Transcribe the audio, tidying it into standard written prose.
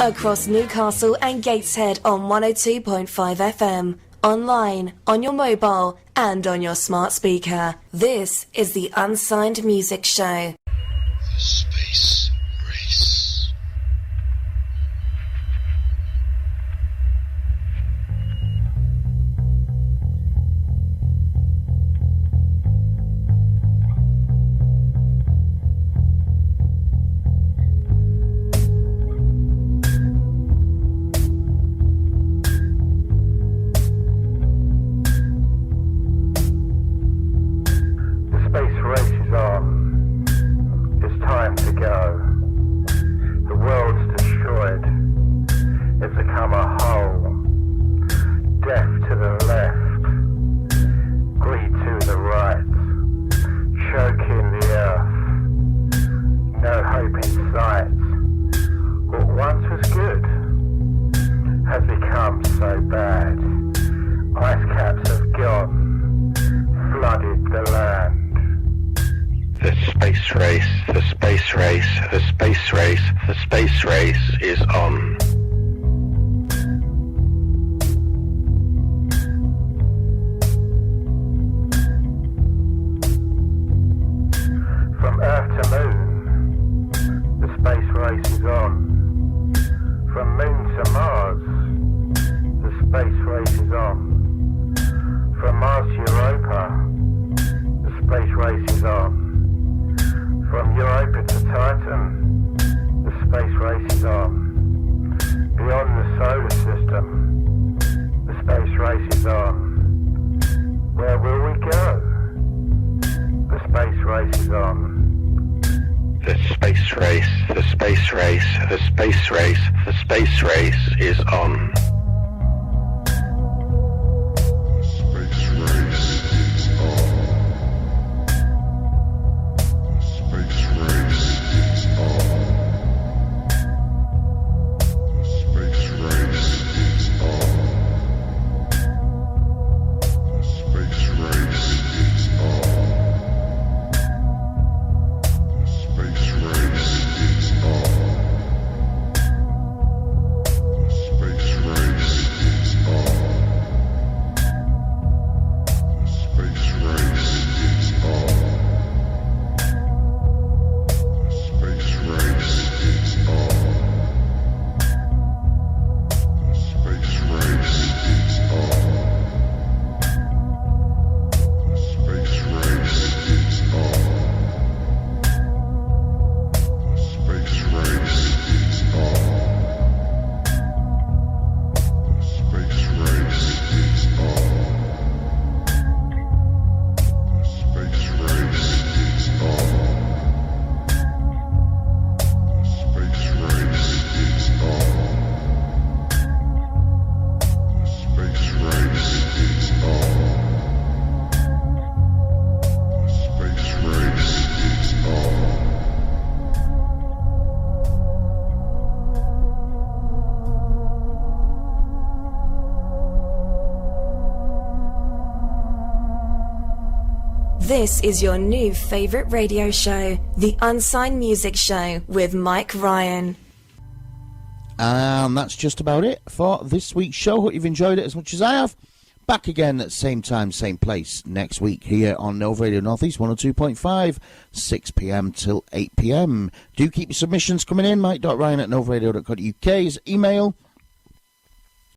Across Newcastle and Gateshead on 102.5 FM. Online, on your mobile, and on your smart speaker. This is the Unsigned Music Show. The Space Race. This is your new favourite radio show, The Unsigned Music Show with Mike Ryan. And that's just about it for this week's show. Hope you've enjoyed it as much as I have. Back again at same time, same place next week here on Nova Radio Northeast 102.5, 6 p.m. till 8 p.m. Do keep your submissions coming in. Mike.Ryan@novaradio.co.uk is email.